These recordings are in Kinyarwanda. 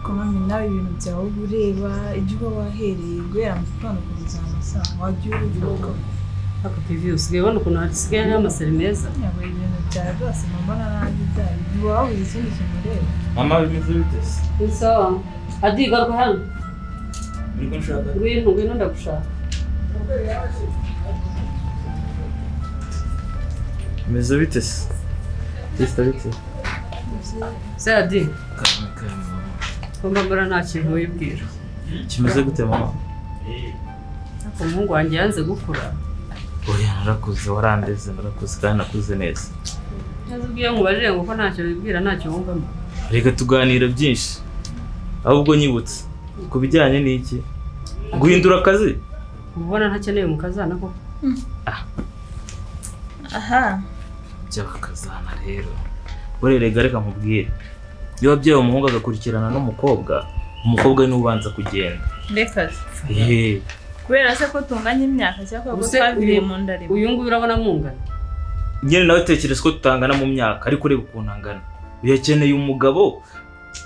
Komami nawe ibintu byawe ureba ibyo wahereye guhera mu gitondo kugeza amasaha wagiye uruhuka akapivyusi ubona ukuntu hasigaye ari amaseri meza yabo ibintu byawe byose mbona nanjye byari wawe izindi kintu ureba mama bimeze bite sawa adi garuka hano niko nshaka ngwino ndagushaka bimeze bite sister bite se adi karame mbambara nta kintu wibwira kimeze gute mama umuhungu wanjye yanze gukura oya narakuze warandeze narakuze kandi nakuze neza yazubwiye nkubajije ngo ko ntacyo wibwira ntacyo wumvamo reka tuganira byinshi ahubwo nyibutse ku bijyanye n'iki guhindura akazi ubona ntakeneye umukazana koko aha by'akazana rero urerega reka nkubwire iyo wabyaye umuhungu agakurikirana n'umukobwa umukobwa ni ubanza kugenda reka kubera se ko tunganya imyaka cyangwa ko twabiye mu ndari uyu nguyu urabona mungana nyine nawe tekereza ko tutangana mu myaka ariko ureba ukuntu angana uyakeneye umugabo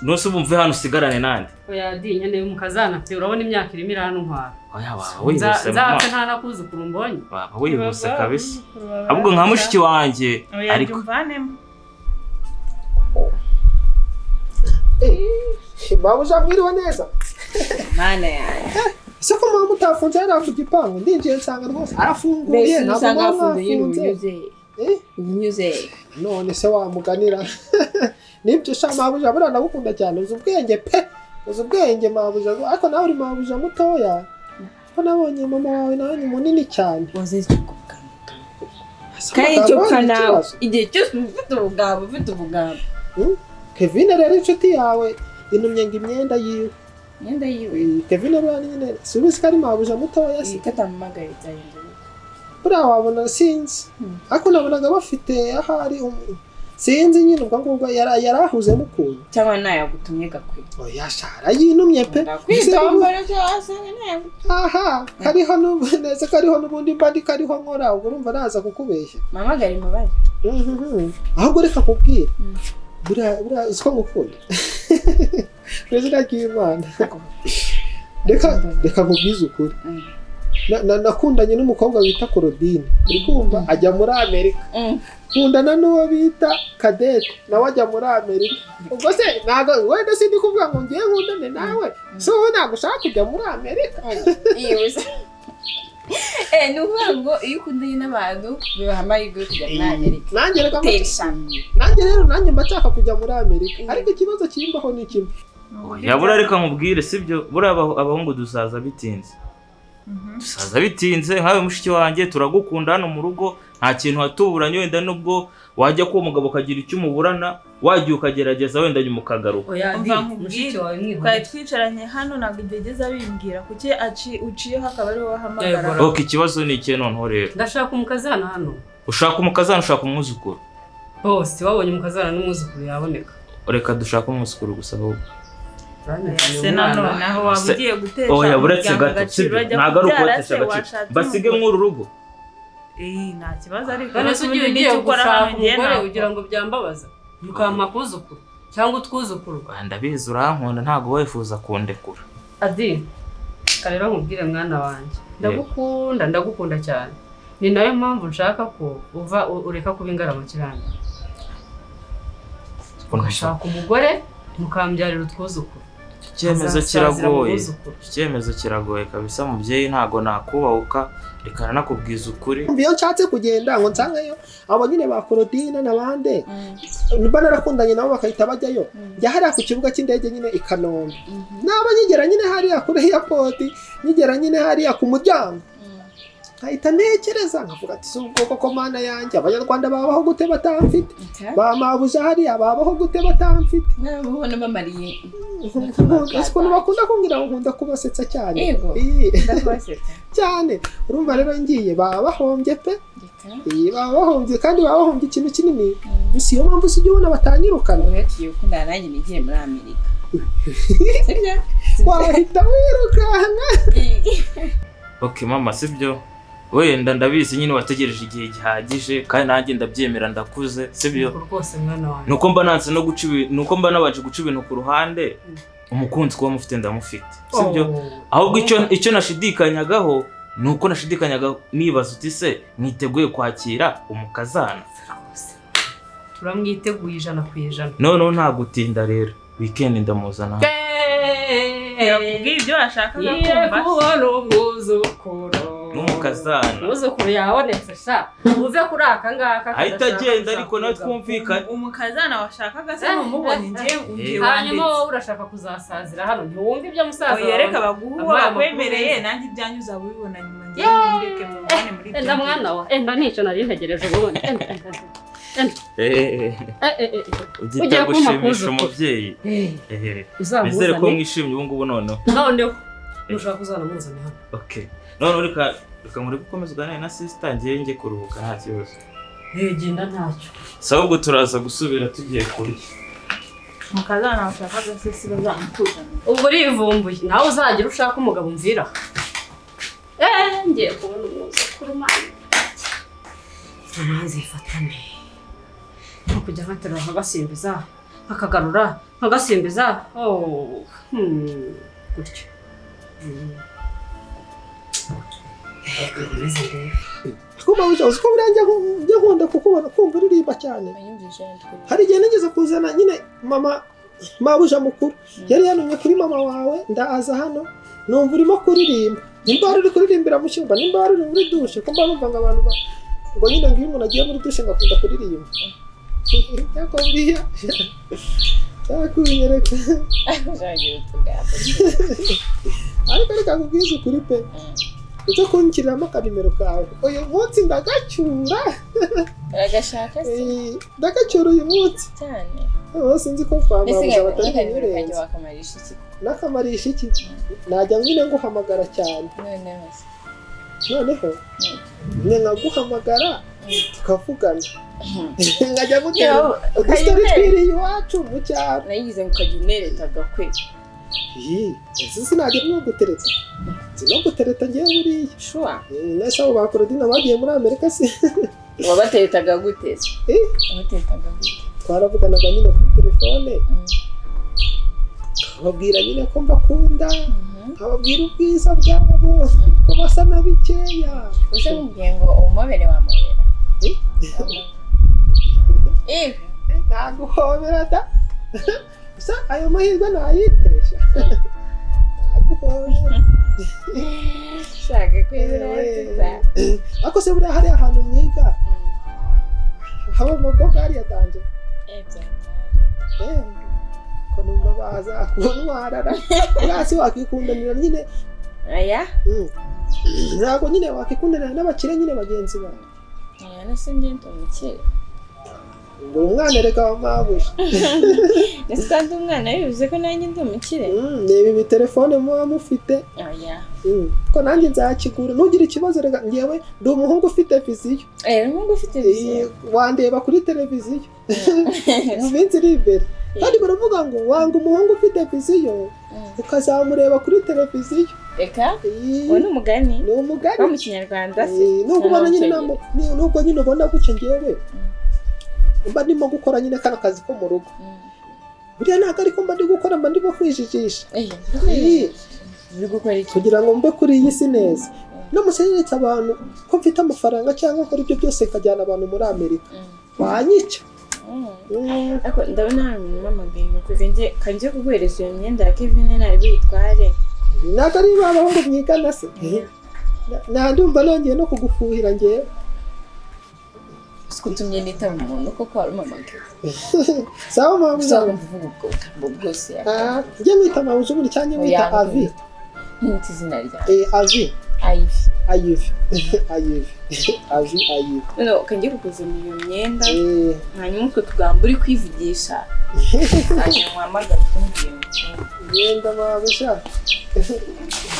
nose ubumve hano usigarane nande oya di nkeneye umukazana pe urabona imyaka irimo irantwara oya baba wihuse mama nzapfe nta nakuzukuru mbonye baba wihuse kabisa ahubwo nka mushiki wanjye ariko babuja mwiriwe neza mana yanjye siko mama utafunze yari ku gipangu ndinjiye nsanga rwose arafunguye ntabwo afunze unyuze none se wamuganira nibyo sha mabuja buriya ndagukunda cyane uzi ubwenge pe uzi ubwenge mabuja ariko nawe uri mabuja mutoya ko nabonye mama wawe nawe ni munini cyane kandi cyo kana igihe cyose ufite ubugabo Kevin rero inshuti yawe intumye ngo imyenda yiwe Kevin rero nyine subize kari mabuja mutoya se katamagaye cyane buriya wabona sinzi ariko nabonaga bafite ahari sinzi nyine ubwo ngubwo yarahuze mukuntu cyangwa nayagutumye gakwe oya shara yinumye pe kwitombora cyase nayo aha kariho neza kariho nubundi mbandi kariho nkora ubwo urumva naza kukubeshya mama gari mabari ahubwo reka kubwira buriya uziko ngukunda prezida k'Imana reka kubwiza ukuri nakundanye n'umukobwa bita Claudine uri kumva ajya muri Amerika kundana n'uwo bita Cadette nawe ajya muri Amerika ubwo se nago wenda sindi kuvuga ngo ngiye nkundane nawe so nagushaka kujya muri Amerika yose nuvuga ngo iyo ukundanye n'abantu bibahamaye kujya muri Amerika nanjye rero nanjye mbashaka kujya muri Amerika ariko ikibazo kimbaho ni kimwe yabura reka nkubwire sibyo buriya abahungu dusaza bitinze nkawe mushiki wanjye turagukunda hano mu rugo nta kintu hatuburanye wenda nubwo wajya ko umugabo kagira icyo umuburana wagiye ukagerageza wenda nyuma ukagaruka mushiki wawe mwihora twicaranye hano ntabwo igeze abimbwira kuki uciyeho akaba ari wahamagara ok ikibazo ni iki noneho rero ndashaka umukazana hano ushaka umukazana ushaka umwuzukuru bose wabonye umukazana n'umwuzukuru yaboneka reka dushaka umwuzukuru gusa ahubwo se nanone aho wabugiye gutesha oya buretse gato ntabwo ari ukubetesha agaciro basige mw'uru rugo nta kibazo ariko none se ugiye gushaka umugore ugira ngo byambabaza mukampa kuzukuru cyangwa utwuzukuru ndabizi urankunda ntabwo wifuza kundekura adi karero nkubwire mwana wanjye ndagukunda cyane ni nayo mpamvu nshaka ko uva ureka kuba ingaramukirane ugashaka umugore mukambyarira utwuzukuru icyemezo kiragoye kabisa mubyeyi ntago nakubahuka reka nakubwiza ukuri iyo nshatse kugenda ngo nsangayo abo nyine ba Claudine n'abande niba narakundanye nabo bakahita bajyayo njya hariya ku kibuga cy'indege nyine i Kanombe naba nyigera nyine hariya kuri airport nyigera nyine hariya ku muryango nkahita ntekereza nkavuga ati si ubwoko ko mana yanjye abanyarwanda babaho gute batamfite bamabuja hariya babaho gute batamfite ubona bamariye ukuntu bakunda kumbwira ngo nkunda kubasetsa cyane cyane urumva rero ngiye baba bahombye pe baba bahombye kandi baba bahombye ikintu kinini si yo mpamvu si ubona batanyirukana ugiye ukundana nanjye nigiye muri Amerika wahita wirukanka ok mama sibyo wenda ndabizi nyine wategereje igihe gihagije kandi nanjye ndabyemera ndakuze sibyo rwose mwana wanjye nuko mba nanse no guca nuko mba nabanje guca ibintu ku ruhande umukunzi kuba mufite ndamufite sibyo ahubwo icyo nashidikanyagaho nuko nashidikanyaga nibaza uti se niteguye kwakira umukazana turamwiteguye 100%. no nta gutinda rero weekend ndamuzana ibyo ashakaga kumva kubona umwuzukuru umwuzukuru yabonetse sha uve kuri aka ngaka ahita agenda ariko nawe twumvikane umukazana washakaga se mumubone ngiye hanyuma wowe urashaka kuzasazira hano ntiwumva ibyo musaza yereka baguha wakwemereye nanjye ibyanyu uzabibona nyuma ndeke mubane muri byo enda mwana wa enda nico nari ntegereje ubundi ugiye gushimisha umubyeyi bizere ko mwishimye ubu ngubu noneho ushaka kuzana muzana hano okay none reka muri gukomeza uganira na sister ngiye kuruhuka nta kibazo genda ntacyo sawa ubwo turaza gusubira tugiye kurya mukazana washakaga se si bazamukuzana ubwo urivumbuye nawe uzagira ushaka umugabo mvira ngiye kubona umwuzukuru mwana ntazifatane kujya nkaterura nkagasimbiza nkakagarura nkagasimbiza gutyo kuba uzi ko birangiye njya nkunda kukubona kumva uririmba cyane hari igihe nigeze kuzana nyine mama mabuja mukuru yari yanumye kuri mama wawe ndaza hano numva urimo kuririmba nimba wari uri kuririmbira mu cyumba nimba wari uri muri dushe ko mba numva ngo abantu ngo nyine ngo iyo umuntu agiye muri dushe ngakunda kuririmba yakombia yakunyereka ariko reka kubwiza ukuri pe uze kunkiriramo akanimero kawe uyu munsi ndagacyura agashaka se ndagacyura uyu munsi cyane sinzi ko kwamabuja batanyereye nakamarisha iki najya nyine nguhamagara cyane noneho nyine nkaguhamagara tukavugana ngajya gutera udusitari twiriye iwacu mu cyaro nayigize ngo ukajya unereta gakwe sinajya no gutereta no gutereta ngiye buriya shuwa nese abo ba Claudine bagiye muri Amerika se wabateretaga gute se wabateretaga gute twaravuganaga nyine kuri telefone ababwira nyine ko mbakunda ababwira ubwiza bwabo ko basa na bikeya use nkubwiye ngo umubere wamubera naguhobera da gusa ayo mahirwe nayitesha naguhobera shaka kwibera ako se buriya hariya ahantu mwiga haba amaboga hariya danje ko numva baza kuntwarara urasi wakikundanira nyine aya ntabwo nyine wakikundanira n'abakire nyine bagenzi bawe aya nase ngento umukire ngo umwana reka wamabuja nese kandi umwana bivuze ko nanjye ndi umukire nebe ibi telefone muba mufite aya ko nanjye nzakigura ntugire ikibazo reka ngewe ndi umuhungu ufite viziyo umuhungu ufite viziyo wandeba kuri televiziyo mu minsi iri imbere kandi baravuga ngo wanga umuhungu ufite viziyo ukazamureba kuri televiziyo reka uwo ni umugani ni umugani wo mu kinyarwanda se nubwo nyine ubona gutya ngewe mba ndimo gukora nyine kano kazi ko mu rugo buriya ntabwo ariko mba ndi gukora mba ndimo kwijijisha kugira ngo mbe kuri iyi si neza namusereretse abantu ko mfite amafaranga cyangwa nkora ibyo byose nkajyana abantu muri Amerika banyica ariko ndabona hari umuntu umamagaye ngo kanjye kuguhereza iyo myenda ya Kevin nari buyitware ntabwo ari abahungu mwigana se ndumva nongeye no kugufuhira ngewe sikutumye nita umuntu koko wari umamagaye sawa mama uzavuga ubwo bwose njye mwita mabuja ubundi cyangwa mwita avi n'iti izina ryawe avi ayivi no kanjye kukuzanira iyo myenda hanyuma utwo tugambo uri kwivugisha hanyuma wamagara tumbwira myenda mabuja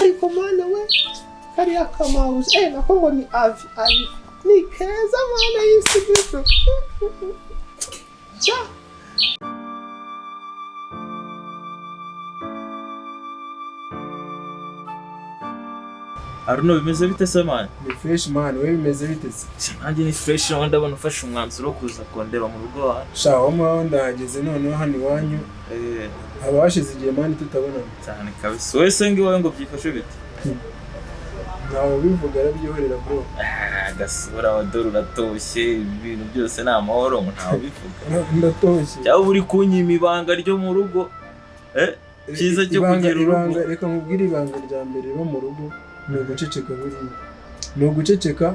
ariko mana we kariya kamabuja nako ngo ni avi ni keza mana y'isi bizu cha Aruno bimeze bite se man? Ni fresh man, we bimeze bite se? Nanjye ni fresh nawe ndabona ufashe umwanzuro wo kuza kondeba mu rugo wawe. Sha wamwe ndahageze noneho hano iwanyu. Abashize igihe mani tutabona. Cyane kabisa. Wese ngiwe ngo byifashe bite? Nawe bivuga arabyihorera bro. Gasura wa dore uratoshye ibintu byose ni amahoro ntawe bivuga. Ndatoshye. Cyangwa uri kunyima ibanga ryo mu rugo. Cyiza cyo kugira urugo. Reka nkubwire ibanga rya mbere ro mu rugo. Ni uguceceka buriya. Ni uguceceka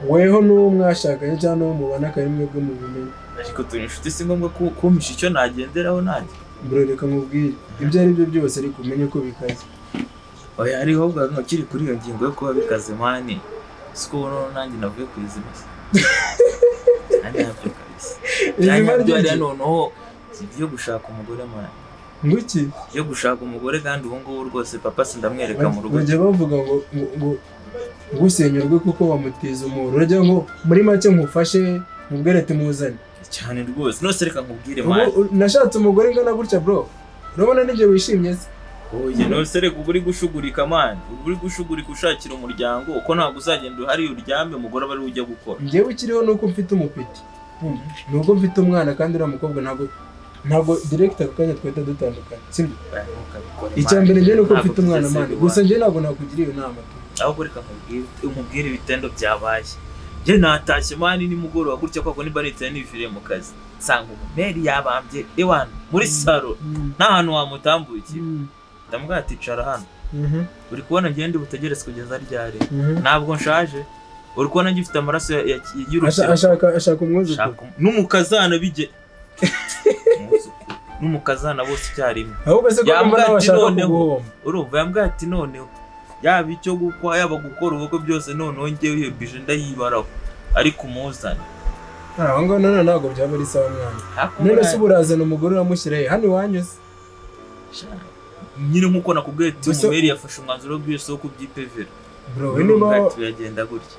weho n'uwo mwashakanye cyangwa uwo mubana karimwe bwo mu bumenyi. Ariko turi inshuti si ngombwa kumpisha icyo nagenderaho nanjye. Bro reka nkubwire ibyo ari byo byose ariko umenye ko bikaze. Oya ariho ubwo nkiri kuri iyo ngingo yo kuba bikaze mani. Siko uno nanjye navuye kwizimisa. Kandi nabyo kabisa. Izima ryo noneho yo gushaka umugore mani. Nguki yo gushaka umugore kandi ubu ngubu rwose papa sindamwereka mu rugo. Bajya bavuga ngo gusenyurwe kuko bamutiza umuro. Urajya ngo muri make nkufashe mubwire tumuzane. Cyane rwose. Nose reka nkubwire mani. Nashatse umugore ngana gutya bro. Urabona nije wishimye se? Oye nose reka uri gushugurika mani. Uri gushugurika ushakira umuryango uko ntabwo uzagenda uhari uryame umugore bari ujya gukora. Ngewe ukiriho nuko mfite umupiti. Nuko mfite umwana kandi ura mukobwa ntabwo director akanya tweta dutandukanye. Sibyo? Icyambere nje nuko mfite umwana mani. Gusa nje ntabwo nakugiriye inama. Ahubwo reka nkubwire ibitendo byabaye. Je natashye mani ni mugoroba gutya kwako niba leta nivire mu kazi. Sanga umumeri yabambye ewana muri saro. Nta hantu wamutambukiye. Ndamubwira ati cara hano. Uri kubona ngende butegereze kugeza ryari. Ntabwo nshaje. Uri kubona ngifite amaraso y'Urucira. Ashaka umwuzukuru. N'umukazana bije. N'umukazana bose cyarimwe. Ahubwo se ko mbona bashaka kuguhomba. Urumva yambwira ati noneho yaba icyo gukwa yaba gukora ubukwe byose noneho ngewe iyo bije ndayibaraho ariko umuzane. Aho ngo none ntabwo byaba ari sawa mwana. None se uburazana umugore uramushyirahe hano iwanyuze. Nyine nkuko nakubwiye ati umumeri yafashe umwanzuro w'ibyo kubyipevera. Bro we nimo tuyagenda gutya.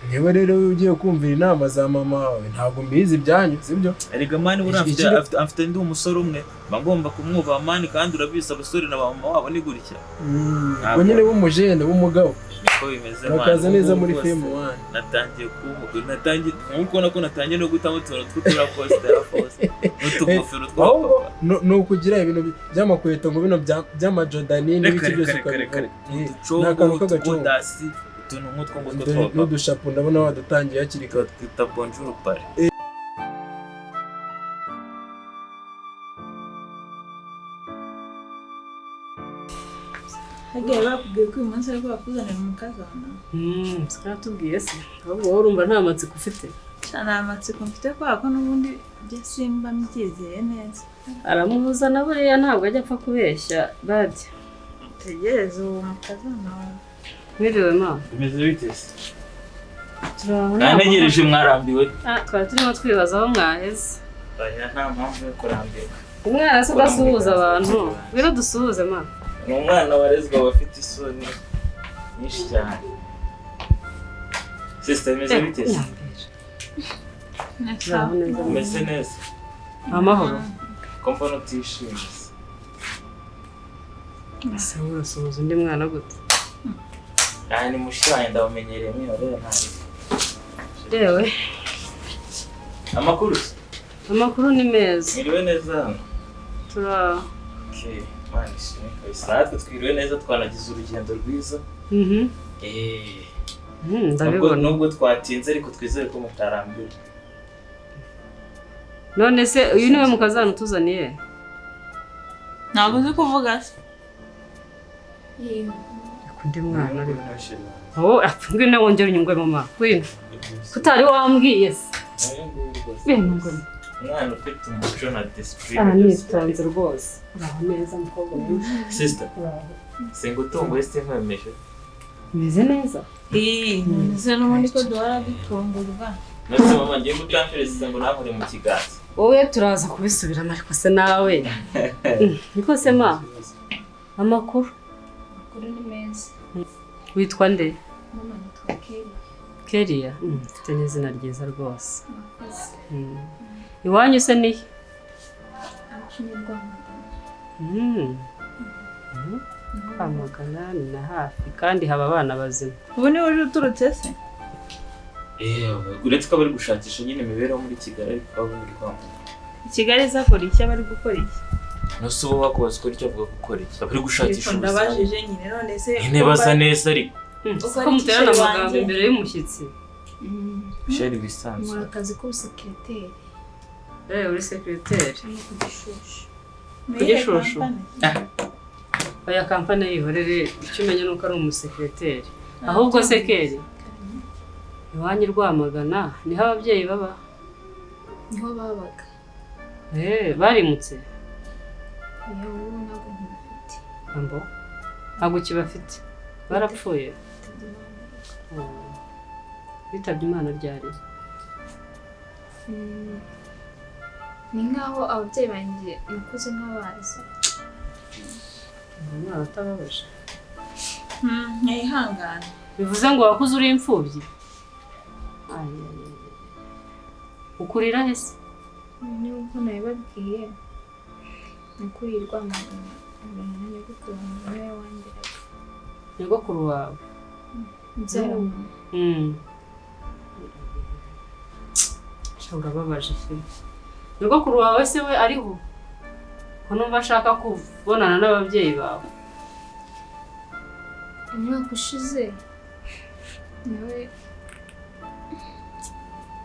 Niba rero ugiye kumvira inama za mama wawe ntabwo mbizi ibyanyu sibyo? Erega mani afite ndi umusore umwe bagomba kumwubaha mani kandi urabisa abasore na mama wabo ni gutya. Ngo nyine b'umujene b'umugabo. Niko bimeze mani. Bakaza neza muri film one. Natangiye nkuko nako natangiye no gutamo tuntu tw'utura poster n'utugofero twa papa. No kugira ibintu by'amakweto ngo bino by'amajodani n'ibiki byose ukabikora. N'akantu k'agacondasi tuntu nk'utwo ngo twapa. N'udushapo ndabona wadatangiye hakiri kare. Twita bonjour pare. Hagiye bakubwiye ko uyu munsi ariko bakuzanira umukazana. Sikatubwiye se. Ahubwo wowe urumva nta matsiko ufite. Cyane amatsiko mfite ko n'ubundi byo simba mbyizeye neza. Aramuzana buriya ntabwo ajya apfa kubeshya badi. Tegereze uwo mukazana wawe. Mwiriwe ma. Bimeze bite se? Turabona. Nanegereje mwarambiwe. Twari turimo twibaza aho mwaheze. Oya nta mpamvu yo kurambirwa. Umwana se udasuhuza abantu. Biro dusuhuze ma. Ni umwana warezwe abafite isoni nyinshi cyane. Sister bimeze bite se? Umeze neza. Amahoro. Ko mbona utishimye. Ese urasuhuza undi mwana gute? Ni mushya ndabamenyereye mwiyorera nabi. Yewe. Amakuru ni meza. Mwiriwe neza hano. Okay, mani natwe twiriwe neza twanagize urugendo rwiza. Ndabibona. Nubwo twatinze ariko twizere ko mutarambiwe. None se uyu niwe mukazana utuzaniye? Ntabwo uzi kuvuga se. Kundi mwana ari. Ngwino wongera unyungwe mama. Ngwino. Kutari wambwiye se. Umwana ufite umuco na discipline. Nitonze rwose. Uraho neza mukobwa mwiza. Sister. Singutungo ese nkwemeshe. Meze neza. Nze n'ubundi ko duhora dutungurwa. Nose mama ngiye gutampereza ngo nakore mu kiganza. Wowe turaza kubisubiramo ariko se nawe. Niko se ma. Amakuru ni meza. Witwa nde? Mama nitwa Kelly. Kelia. Mfite n'izina ryiza rwose. Iwanyu se ni? Kwamagana ni na hafi kandi haba abana bazima. Ubu ni uje uturutse se? Uretse ko bari gushakisha nyine imibereho muri Kigali ariko abo muri kwamagana. Kigali zakora iki bari gukora iki? Nose ubu bakubaza ko icyo avuga gukora iki? Bari gushakisha ubuzima. Ndabajije nyine none se. Nyine basa neza ariko. Ko muterana amagambo imbere y'umushyitsi. Sheri bisanzwe. Muri akazi k'ubusekreteri. Uri sekreteri. Cyangwa kugishusha. Kugishushu. Aya kampani yihorere icyo umenye nuko ari umusekreteri. Ahubwo sekeri. Iwanyu Rwamagana niho ababyeyi baba. Niho babaga. Barimutse. Yewe ntabwo nkifite. Ambo. Ntabwo kibafite. Barapfuye. Bitabye Imana ryari. Ni nkaho ababyeyi banjye nakuze nk'abazi. Umwana atababaje. Nyihangana. Bivuze ngo wakuze uri imfubyi. Ukurira hese? Nubwo nabibabwiye nakuriye Rwamagana na nyogokuru niwe wanderaga. Nyogokuru wawe? Mbyara mama. Urababaje se. Nyogokuru wawe se we ariho? Ko numva ashaka kubonana n'ababyeyi bawe. Umwaka ushize nawe.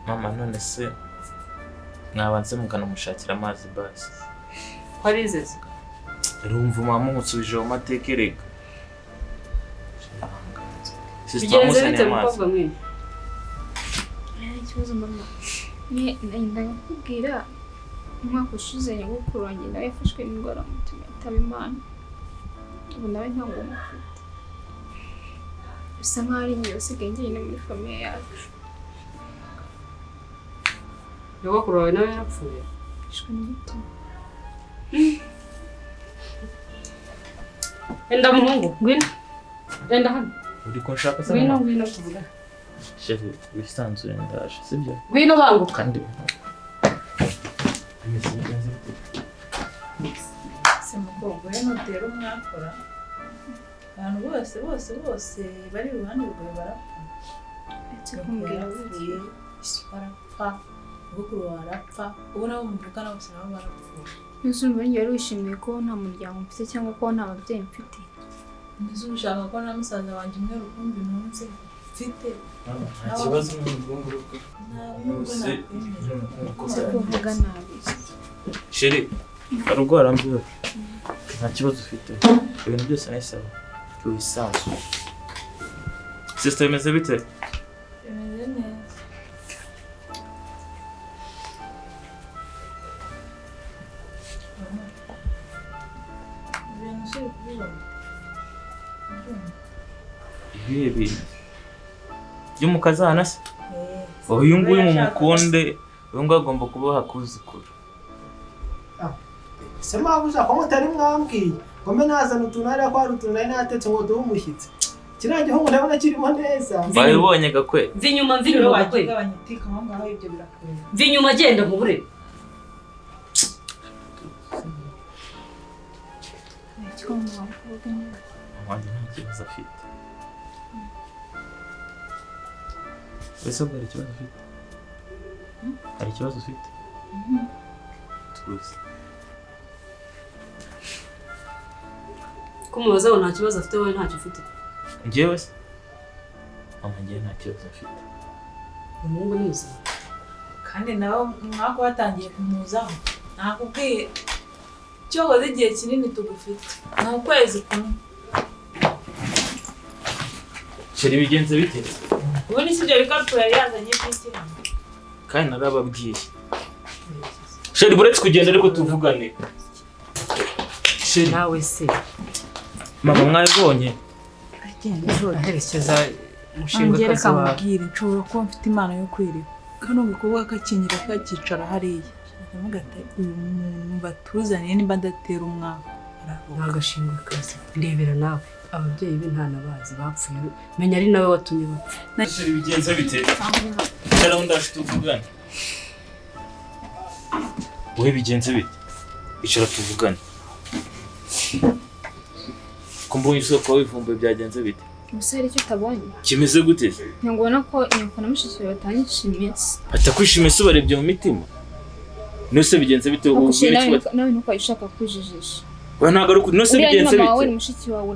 Mama none se mwabanze mukanamushakira amazi basi. Kwarizeze. Urumva mama umusubije mu mateka reka. Bigenze bite mukobwa mwe? Ikibazo mama. Ndakubwira umwaka ushize nyogokuru wanjye nawe yafashwe n'indwara y'umutima yitaba Imana. Ubu nawe ntabwo mufite. Bisa nkaho ari njye wasigaye njyenyine muri famiye yacu. Nyogokuru wawe nawe yarapfuye? Yishwe n'umutima. Enda muhungu, ngwino. Enda hano. Uri kunshaka se? Ngwino tuvuga. Shefu bisanzwe ndaje sibyo? Ngwino banguka. Kandi Se mukobwa we nutera umwakora. Abantu bose bari iruhande rwawe barapfa. Etse kumbwira ugiye barapfa. Nyogokuru warapfa. Ubu nabo muvugana bose nabo barapfuye. Nese urumva wari wishimiye ko nta muryango mfite cyangwa ko nta babyeyi mfite. Nese ushaka ko na musaza wanjye umwe rukumbi ntunze mfite. nta kibazo n'ubwongo bwe. Ese kuvuga nabi. Sheri arugwara mbiwe. Nta kibazo ufite. Ibintu byose ni sawa. Bisanzwe. Sister imeze bite? Bimeze neza. Ibihe bintu by'umukazana se? Uyu nguyu mu mukunde uyu nguyu agomba kubaha kuzikura. Se mabuja ko mutari mwambwiye ngo mbe nazana utuntu ari ko ari utuntu nari natetse ngo duhe umushyitsi. Kirangiye ho ndabona kirimo neza. Bayibonye gakwe. Vinyuma gakwe. Wakiga aho ngaho ibyo birakureba. Vinyuma agenda mu bure. Wanjye nta kibazo afite. Ese ubwo hari ikibazo ufite? Hari ikibazo ufite? Tuzi. Kumubaza ngo nta kibazo afite wowe ntacyo ufite. Njyewe se? Mama njyewe nta kibazo afite. Umuhungu ni muzima. Kandi nawe mwako watangiye kumuzaho. Nakubwiye cyohoze igihe kinini tugufite. Ni ukwezi kumwe. Sheri bigenze bite? Ubu ni sibyo bikapu yari yazanye by'iki hano. Kandi narababwiye. Sheri buretse kugenda ariko tuvugane. Sheri Nawe se. mama mwabonye? Agenda ijoro. Aherekeza umushinga Angere kazi wawe. kamubwire nshobora kuba mfite imana yo kwireba. Kano bikuvuga kakinyira kakicara hariya. Ndavuga ati uyu muntu batuzaniye nimba ndatera umwaka. Ntagashinga kazi. Ndebera nawe. Ababyeyi be ntanabazi bapfuye. Menya ari nawe watumye bapfa. Sheri bigenze bite? Sheri ndaje tuvugane. Wowe bigenze bite? Icara tuvugane. Ko mbonye isoko wivumbuye byagenze bite? Gusa hari icyo utabonye. Kimeze gute? Nkabona ko nyoko na mushiki wawe batanyishimiye. Batakwishimiye se ubarebye mu mitima? Nose bigenze bite ubu? Nawe nuko ushaka kwijijisha. Wa ntago ari nose bigenze bite? Mama wawe mushiki wawe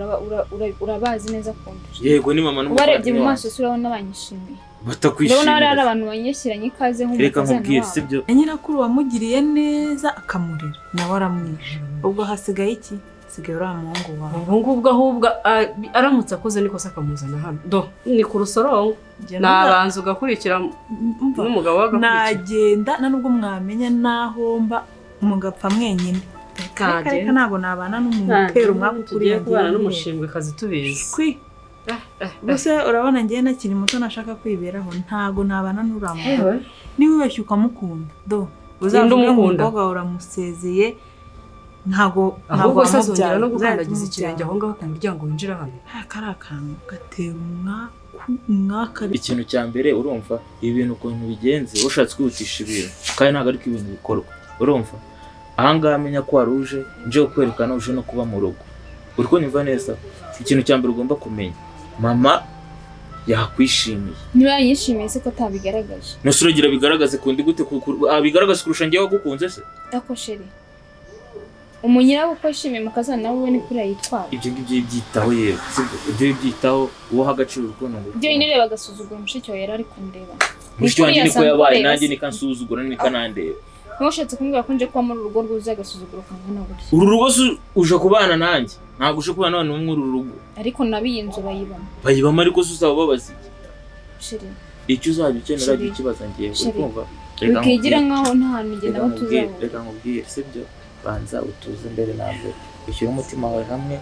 urabazi neza kundusha. Yego ni mama n'umugabo. Ubarebye mu maso urabona banyishimiye. Batakwishimiye. Ndabona ari abantu banyeshyiranye ikaze nk'umukazana wawe. Reka nkubwire sibyo. Nyirakuru wamugiriye neza akamurera nawe aramwishe. Ubwo hasigaye iki? Sigaye uriya muhungu wawe. Ubu ngubwo ahubwo aramutse akoze nikosa akamuzana hano. Ni ku rusorongo. Nabanza ugakurikira n'umugabo wagakurikira. Nagenda nubwo mwamenya nahomba mugapfa mwenyine. Reka ntago nabana n'umuntu utera umwaka tugiye kubana n'umushimbwe kazi tubizi. Gusa urabona ngiye nakiri muto nashaka kwiberaho ntago nabana n'uramu. Niba ubeshye ukamukunda uzavuga umukobwa uramusezeye ntago azongera no gukandagiza ikirenge aho ngaho ku muryango winjira hano. Kari akantu gatera umwaka. Ikintu cya mbere urumva ibintu ukuntu bigenze ushatse kwihutisha ibintu kandi ntago ariko ibintu bikorwa urumva ahangaha amenya ko waruje nje kwerekana uje no kuba mu rugo uriko nyumva neza. Ikintu cya mbere ugomba kumenya mama yakwishimiye. Niba yishimiye se ko tabigaragaje. Nose uragira bigaragaze kundi gute bigaragaze kurusha ngiye wagukunze se? Ako sheri umunyira uko yishimiye mukazana nawe ni kuri yitwara. Ibyo ngibyo byitaho yewe ibyo byitaho uwo hagaciro urukundo ngo byo nyine reba gasuzugura mushiki wawe yari ari kundeba. Mushiki wanjye niko yabaye nanjye nikansuzugura nikanandeba. Ntushatse kumbwira ko nje kuba muri urugo rwuzuye agasuzuguro kangana gutya. Uru rugo uje kubana nanjye ntabwo uje kubana n'abantu bo muri uru rugo. Ariko nabiye inzu bayibamo ariko se uzaba babazi sheri icyo uzajya ukenera ikibazo ngiye kumva. Ukigira nkaho nta hantu igenda batuzaho. Reka nkubwire sibyo banza utuze mbere nabwo ushyira umutima wawe hamwe.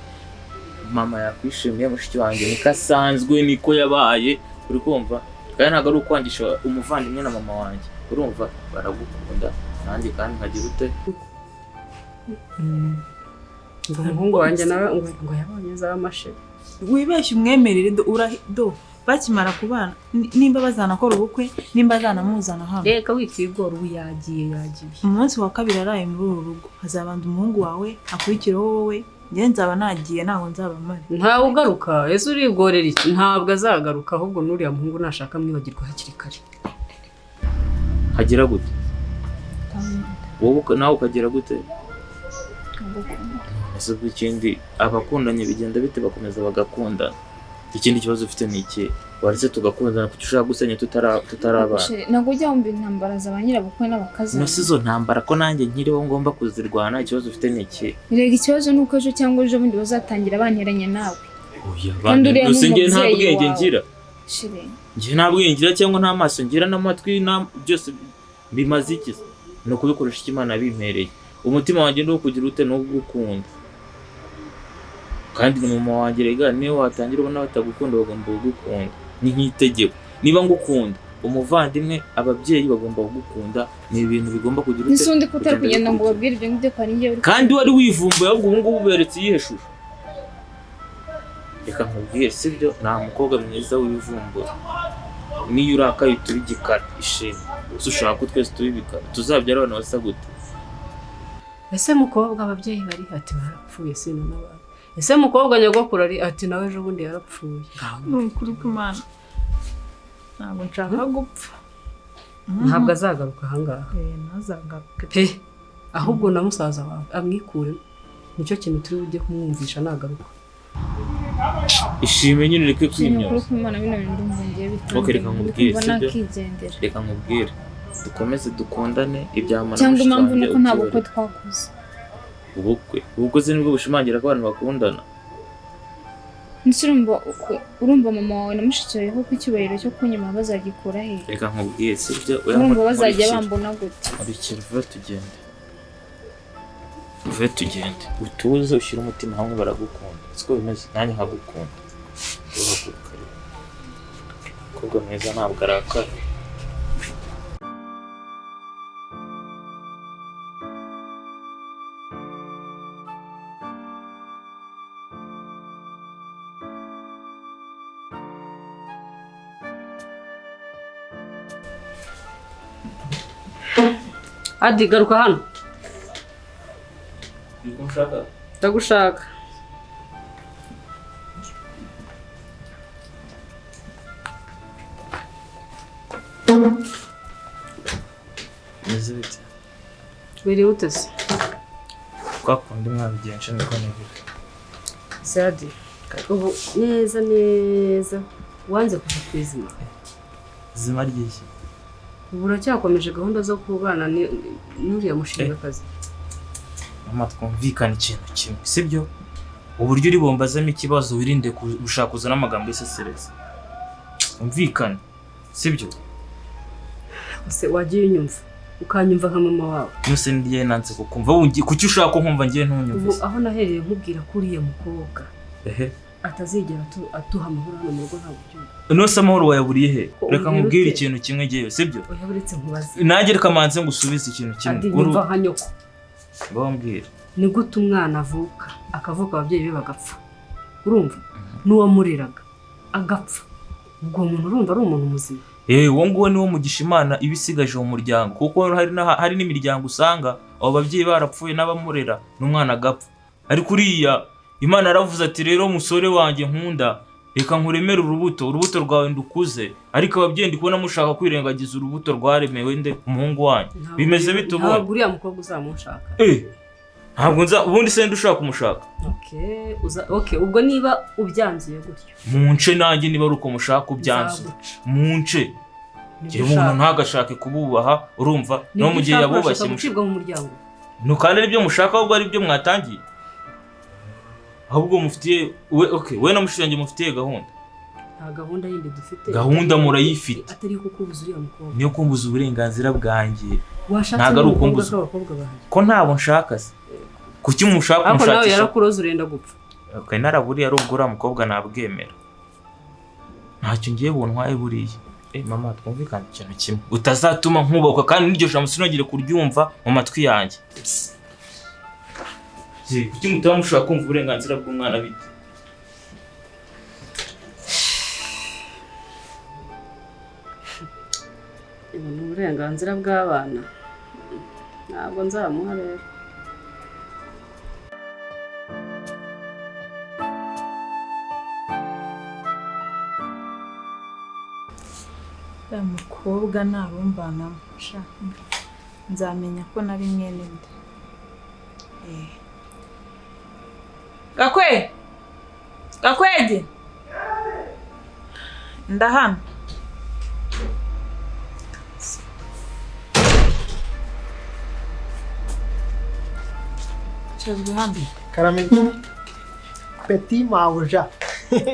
Mama yakwishimiye mushiki wanjye nikasanzwe niko yabaye uri kumva kandi ntabwo ari ukwangisha umuvandimwe na mama wanjye urumva baragukunda nanjye kandi nkagira ute umuhungu wanjye nawe ngo yabonye za mashini. Wibeshye umwemerere bakimara kubana nimba bazanakora ubukwe nimba azanamuzana hano. Reka wikigora ubu yagiye. Umunsi wa kabiri araye muri uru rugo hazabanda umuhungu wawe akurikireho wowe njye nzaba nagiye ntago nzaba mari. Ntawe ugaruka ese urigorera iki? Ntabwo azagaruka ahubwo n'uriya muhungu nashaka mwibagirwa hakiri kare. Hagira gute wowe nawe ukagira gute? Ese ikindi abakundanye bigenda bite bakomeza bagakundana? Ikindi kibazo ufite ni iki? Waretse tugakundana kuki ushaka gusenya tutarabana? Ntabwo ujya wumva intambara z'abanyira bukwe n'abakazi. Nose izo ntambara ko nanjye nkiriho ngomba kuzirwana. Ikibazo ufite ni iki? Birega ikibazo nuko ejo cyangwa ejo bundi bazatangira banteranya nawe. Oya bandi nose ngiye nta bwenge ngira. Shire Ngiye nta bwenge ngira cyangwa nta maso ngira n'amatwi byose bimaze iki? No kubikoresha Imana bimpereye. Umutima wanjye no kugira ute no gukunda. Kandi ni mama wanjye rega niyo watangira ubona batagukunda bagomba kugukunda. Ni nk'itegeko. Niba ngukunda umuvandimwe ababyeyi bagomba kugukunda ni ibintu bigomba kugira ute. Nisundi kutari kugenda ngo babwire ibyo ngibyo kwa ninjye. Kandi wari wivumbuye ahubwo ubu ngubu uberetse iyihe shusho. Reka nkubwire sibyo nta mukobwa mwiza wivumbura. Niyo urakaye tubigikara ishimwe. Ushaka ko twese tubibikara tuzabyara abana basa gute? Ese mukobwa ababyeyi bari ati barapfuye sino n'abana. Ese mukobwa nyogokuru ari ati nawe ejo bundi yarapfuye. Nukuri kumana ntabwo nshaka gupfa. Ntabwo azagaruka ahangaha. Ntazagaruka ahubwo na musaza wawe amwikure. Nicyo kintu turi bujye kumwumvisha nagaruka. Ishime nyine reke kwimyoza. Nukuri kumana bino bintu ndumvungiye bitandukanye. Reka nkubwire sibyo. Reka nkubwire dukomeze dukundane ibyamana. Cyangwa impamvu nuko nta bukwe twakoze. Ubukwe se nibwo bushimangira ko abantu bakundana. Urumva mama wawe na mushiki wawe ko icyubahiro cyo kunyuma bazagikura he? Reka nkubwire sibyo. Urumva bazajya bambona gute? Urikira vuba tugende. Utuze ushyira umutima hamwe baragukunda. Siko bimeze nanjye nkagukunda. Kobwa mwiza ntabwo arakara. Adi garuka hano. Ndikushaka. Ndagushaka. bimeze bite biri utese twakundi mwabigenje niko nibite Sadi ubu neza wanze kuva kwizima zima ry'iki ubu uracyakomeje gahunda zo kubana n'uriya mushinga kazi mama twumvikana ikintu kimwe sibyo uburyo uri bombazamo ikibazo wirinde gushaka kuzana amagambo y'sesereza umvikana sibyo se wagiye unyumva ukanyumva nka mama wawe yose ndiye nanze kukumva kuki ushaka ko nkumva ngiye ntunyumva ubu aho nahereye nkubwira ko uriya mukobwa atazigera atuha amahoro hano mu rugo nta buryo nose amahoro wayaburiye he reka nkubwire ikintu kimwe giye sibyo oyaburetse nkubaze nanjye reka manze ngusubize ikintu kimwe urumva nka nyoko bambwira ni gute umwana akavuka ababyeyi be bagapfa urumva n'uwamureraga agapfa ubwo muntu urumva ari umuntu muzima uwo nguwo niwo mugisha Imana ibisigaje mu muryango kuko hari n'imiryango usanga abo babyeyi barapfuye n'abamurera n'umwana agapfa ariko uriya Imana yaravuze ati rero musore wanjye nkunda reka nkuremere urubuto rwawe ndukuze ariko ababyeyi ndikubona mushaka kwirengagiza urubuto rwaremewe nde umuhungu wanyu bimeze bitubona ntabwo uriya mukobwa uzamushaka ntabwo ubundi se ndushaka umushaka okay ubwo niba ubyanzuye gutyo munce nanjye niba ari uko mushaka ubyanzuye munce ngira umuntu ntagashake kububaha urumva no mu gihe yabubashye mucibwa mu muryango nukandi ari byo mushaka ahubwo ari byo mwatangiye ahubwo mufitiye we na mushiranje mufitiye gahunda nta gahunda yindi dufite gahunda murayifite atari kukubuza uriya mukobwa niyo kumbuza uburenganzira bwanjye ntago ari ukumbuza ko ntabo nshaka se kuki mushaka ariko nawe yarakuroza urenda gupfa naraburiye ari ubwo uriya mukobwa nabwemera ntacyo ngiye buntwaye buriya mama twumvikana ikintu kimwe utazatuma nkubakwa kandi n'iryo jambo sinogire kuryumva mu matwi yanjye kuki mutaba mushaka kumva uburenganzira bw'umwana bite ni uburenganzira bw'abana ntabwo nzamuha rero ya mukobwa nabumvanamo nzamenya ko nari mwene nde Gakwege ndahano chazwe hano Karamel petit mauja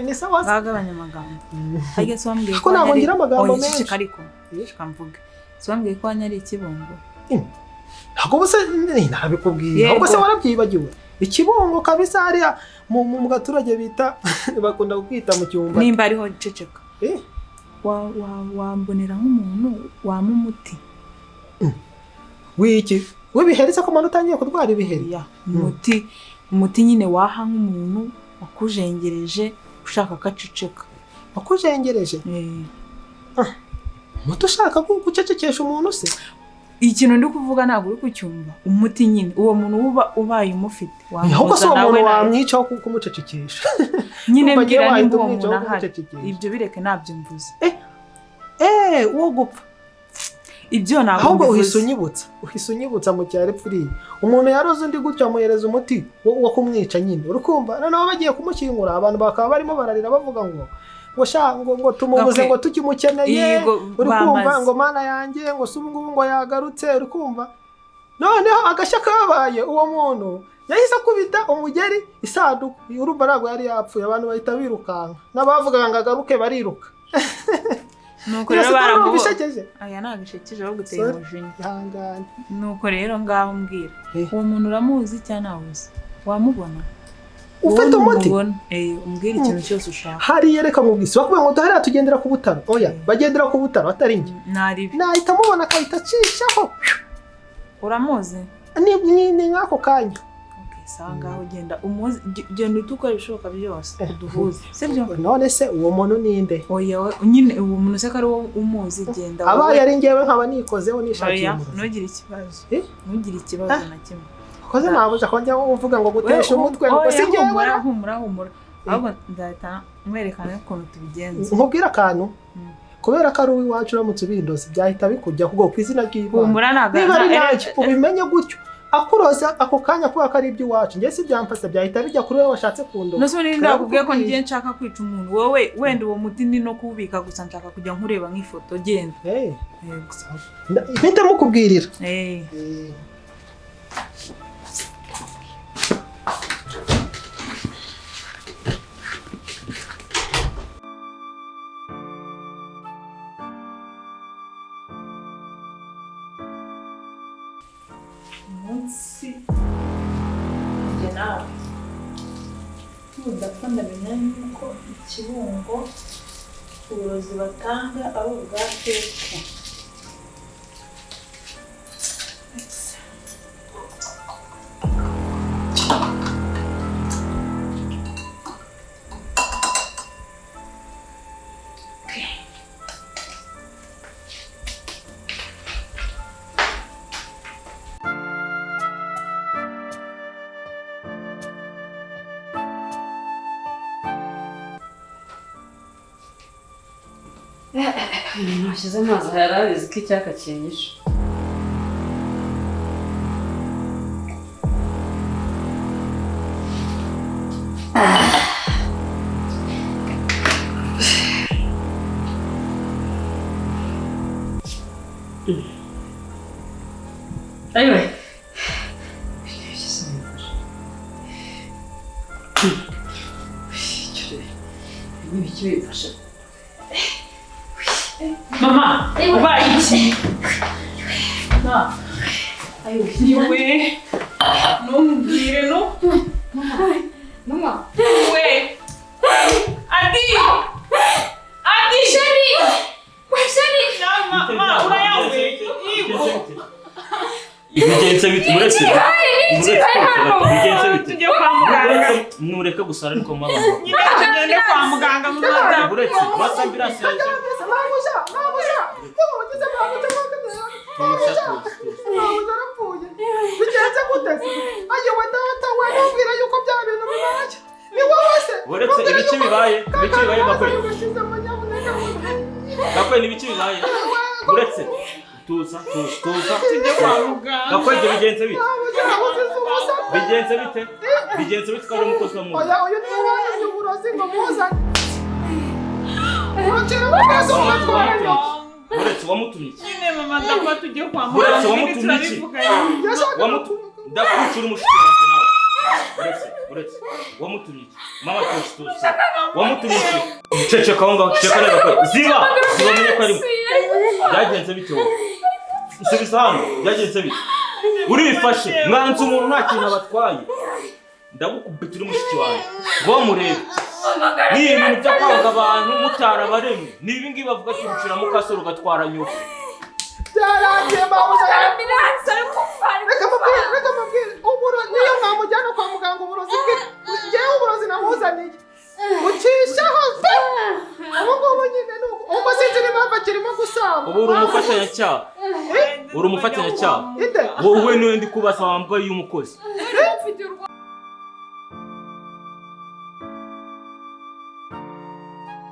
ni sawa bagabanya amagambo hage swambwiye ko nabongira amagambo menshi ariko shikamvuga swambwiye ko anyari ikibongo ntabwo bose ntabikubwiye ahubwo se warabyibagiwe ikibongo kabisa hariya mu gaturage bita bakunda kwita mu cyumba nimba ariho ceceka wambonera nk'umuntu wamumuti wiki wibiheretse ko manu utangiye kurwara ibiheri umuti nyine waha nk'umuntu wakujengereje ushaka kaceceka wakujengereje umuti ushaka gucecekesha umuntu se ikintu ndi kuvuga ntabwo uri kucyumva umuti nyine uwo muntu ubaye umufite ahubwo se uwo muntu wamwica wo kumucecekesha nyine mbwira nimba uwo muntu ahari ibyo bireke ntabyo mvuze uwo gupfa ibyo ntabwo ahubwo uhise unyibutsa mu cyaro epfuriye umuntu yaroze undi gutyo amuhereza umuti wo kumwica nyine urukumva noneho bagiye kumushyingura abantu bakaba barimo bararira bavuga ngo tumubuze ngo tukimukeneye urukumva ngo mana yanjye ngo si ubungubu ngo yagarutse urukumva noneho agashya kabaye uwo muntu yahise akubita umugeri isanduku urumva ntabwo yari yapfuye abantu bahita birukanka n'abavugaga ngo agaruke bariruka nuko rero baramubisekeje aya nagishekeje aho guteye umujinya ihangane nuko rero ngaho mbwira uwo muntu uramuzi cyane awuzi wamubona ufite umuti umbwira ikintu cyose ushaka hari yereka mubwisi bakubwira ngo duhariya tugendera ku butaro oya bagendera ku butaro atari njye nahita mubona akahita acishaho uramuzi ni nk'ako kanya sawa ngaho genda utukora ibishoboka byose uduhuze sibyo none se uwo muntu ninde oya nyine uwo muntu se kari wo umuzi genda abaye ari ngewe nkaba nikozeho nishakiye ntugire ikibazo na kimwe koze nabuze ko njya uvuga ngo gutesha umutwe ngo si ngewe humura ahubwo ndahita mwerekana ukuntu tubigenza nkubwira akantu kubera ko ari uw'iwacu uramutse ubindoze byahita bikujya kuko ku izina ry'Imana humura niba ari ntacyo ubimenye gutyo akuroza ako kanya kuba ko ari iby'iwacu njye si byamfata byahita bijya kuri wowe washatse kundoza nose ninde ndakubwiye ko ngiye nshaka kwica umuntu wowe wenda uwo muti ni no kubika gusa nshaka kujya nkureba nk'ifoto genda mpita mukubwirira munsi njye nawe udapfa ndamenya yuko ikibungo uburozi batanga ari ubwa teka Nashyize amazi yarabizi ko icyaka kinyishe. Ayiwe. Mama, ubaye iki? Ayiwe, ntumbwire no. Mama. We. Adi! Shari! Mama, urayawe. Ibigenze bite muretse? Ibigenze bite? Tujye kwa muganga. Nureka gusara ariko mama. Nyine tugende kwa muganga muzata. Muretse, basambirase. Uretse ibice bibaye bakwe n'ibiki bibaye uretse tuza Tujye kwa muganga. bakwe bigenze bite kandi umukozi wa muntu uyu ni uwanyu uburozi ngo muzane urukira mukaso rugatwara uretse wamutumye iki Nyine mama ndakwa tujye kwa uretse muganga. wamutumye iki ndakwicura umushiki wanjye nawe uretse wamutumye iki mama tuzi wamutumye iki ceceka aho ngaho ceceka reba ko ziba menye ko arimo byagenze bite wowe isubiza hano byagenze bite urifashe mwanze umuntu nta kintu abatwaye ndagukubitira umushiki wanjye ngo murebe ni ibintu byo kwanga abantu mutarabaremwe ni ibi ngibi bavuga ati urucira mukaso rugatwara nyoko byarangiye babuze reka mubwire uburozi niyo mwamujyana kwa muganga uburozi bwe njyewe uburozi namuzaniye ucishaho ubu ngubu nyine ni uko umva sinzi n'impamvu akirimo gusamba ubu uri umufatanyacyaha wowe niwe ndi kubaza wambaye y'umukozi